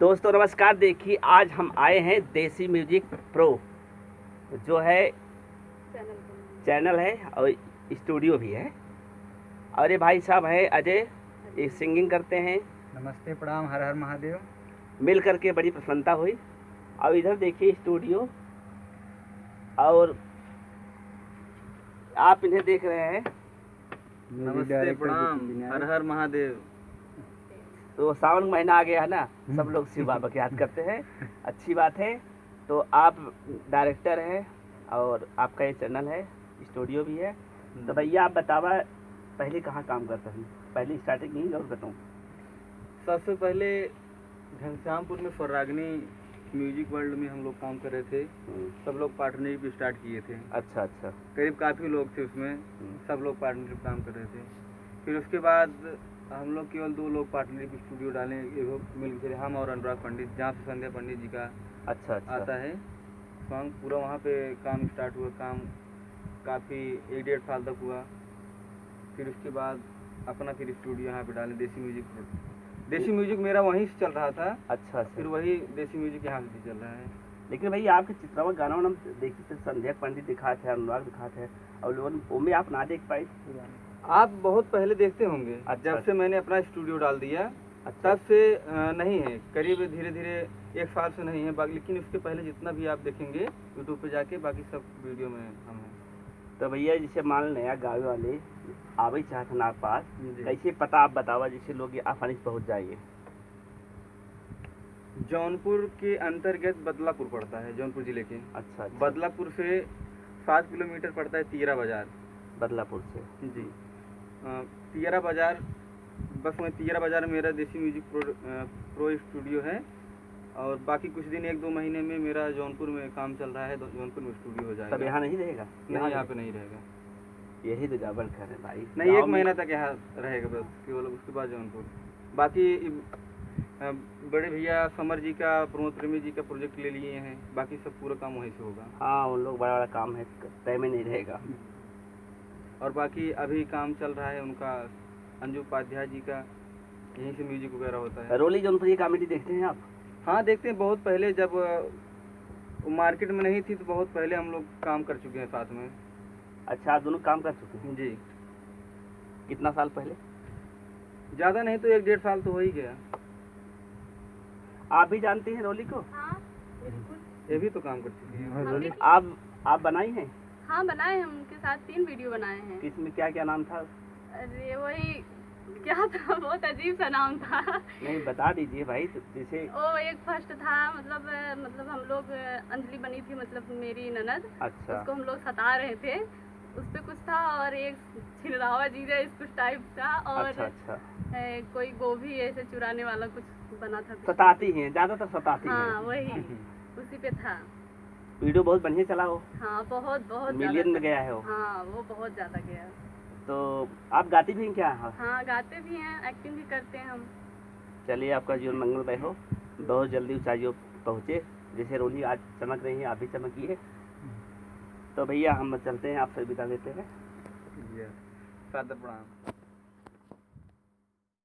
दोस्तों नमस्कार। देखिए आज हम आए हैं देसी म्यूजिक प्रो जो है चैनल है और स्टूडियो भी है। और ये भाई साहब है अजय, ये सिंगिंग करते हैं। नमस्ते, प्रणाम, हर हर महादेव। मिल करके बड़ी प्रसन्नता हुई। अब इधर देखिए स्टूडियो, और आप इन्हें देख रहे हैं। नमस्ते, प्रणाम, हर हर महादेव। तो सावन महीना आ गया है ना, सब लोग शिव बाबा की याद करते हैं। अच्छी बात है। तो आप डायरेक्टर हैं और आपका ये चैनल है, स्टूडियो भी है। तो भैया आप बतावा पहले कहाँ काम करते हैं, पहले स्टार्टिंग यहीं और बताऊँ। सबसे पहले घनश्यामपुर में स्वराग्नि म्यूजिक वर्ल्ड में हम लोग काम कर रहे थे। सब लोग पार्टनरशिप स्टार्ट किए थे। अच्छा अच्छा। करीब काफ़ी लोग थे उसमें, सब लोग पार्टनरशिप काम कर रहे थे। फिर उसके बाद हम लोग केवल 2 लोग पार्टनरशिप स्टूडियो डाले, मिलकर हम और अनुराग पंडित, जहाँ से संध्या पंडित जी का अच्छा अच्छा आता है सॉन्ग। पूरा वहाँ पे काम स्टार्ट हुआ। काम काफ़ी 1-1.5 साल तक हुआ। फिर उसके बाद अपना फिर स्टूडियो यहाँ पे डाले, देसी म्यूजिक मेरा वहीं से चल रहा था। अच्छा। फिर वही देसी म्यूजिक यहाँ से चल रहा है। लेकिन भैया आपके चित्रावा गाना वाना देखी थे, संध्या पंडित दिखा थे, अनुराग दिखा थे, और लोगों वो में आप ना देख पाए। आप बहुत पहले देखते होंगे। अच्छा। जब से मैंने अपना स्टूडियो डाल दिया अच्छा। तब से नहीं है, करीब धीरे धीरे 1 साल से नहीं है बाकी। लेकिन उसके पहले जितना भी आप देखेंगे यूट्यूब पे जाके, बाकी सब वीडियो में हम हैं। तो भैया जैसे मान नया गावे वाले आवे चाहते ना पास, कैसे पता आप बतावा जिससे लोग आसानी से पहुँच जाएंगे। जौनपुर के अंतर्गत बदलापुर पड़ता है, जौनपुर जिले के। अच्छा। बदलापुर से 7 किलोमीटर पड़ता है तीरा बाजार। बदलापुर से जी। तीरा बाजार, बस मैं तीरा बाजार में मेरा देसी म्यूजिक प्रो स्टूडियो है। और बाकी कुछ दिन 1-2 महीने में मेरा जौनपुर में काम चल रहा है, जौनपुर में स्टूडियो हो जाएगा। तब यहाँ नहीं रहेगा? नहीं, यहाँ पे नहीं रहेगा। यही तो गड़बड़ कर है भाई। नहीं, 1 महीना तक यहाँ रहेगा बस केवल, उसके बाद जौनपुर। बाकी बड़े भैया समर जी का, प्रमोद प्रेमी जी का प्रोजेक्ट ले लिए हैं, बाकी सब पूरा काम वहीं से होगा। हाँ, उन लोग बड़ा बड़ा काम है, तय में नहीं रहेगा। और बाकी अभी काम चल रहा है उनका, अंजू उपाध्याय जी का, यहीं से म्यूजिक वगैरह होता है। रोली जौनपुर ये कॉमेडी देखते हैं आप? हाँ देखते हैं, बहुत पहले जब मार्केट में नहीं थी तो बहुत पहले हम लोग काम कर चुके हैं साथ में। अच्छा, आप दोनों काम कर चुके हैं? जी। कितना साल पहले? ज़्यादा नहीं तो 1-1.5 साल तो हो ही गया। आप भी जानती हैं रोली को? हाँ बिल्कुल। ये भी तो काम कर चुकी है। आप बनाई हैं? हाँ बनाए हैं, उनके साथ 3 वीडियो बनाए हैं। किसमें क्या क्या नाम था? अरे वही क्या था, बहुत अजीब सा नाम था। नहीं बता दीजिए भाई। तो जैसे वो एक फर्स्ट था, मतलब हम लोग, अंजलि बनी थी, मतलब मेरी ननद। अच्छा। उसको हम लोग सता रहे थे, उस पे कुछ था। और एक छिनरावा जीजा इस कुछ टाइप था। और अच्छा। कोई गोभी ऐसे चुराने वाला कुछ बना था। सताती हैं, ज्यादातर सताती हैं। हाँ वही उसी पे था। वीडियो बहुत बढ़िया चला हो। हाँ बहुत मिलियन में गया है वो। हाँ वो बहुत ज्यादा गया। तो आप गाती भी हैं क्या? हाँ गाते भी हैं, एक्टिंग भी करते हैं हम। चलिए, आपका जीवन मंगलमय हो, बहुत जल्दी ऊंचाइयों पहुँचे। जैसे रोली आज चमक रही है, आप भी चमकिए। तो भैया हम चलते हैं, आपसे विदा लेते हैं। सादर प्रणाम।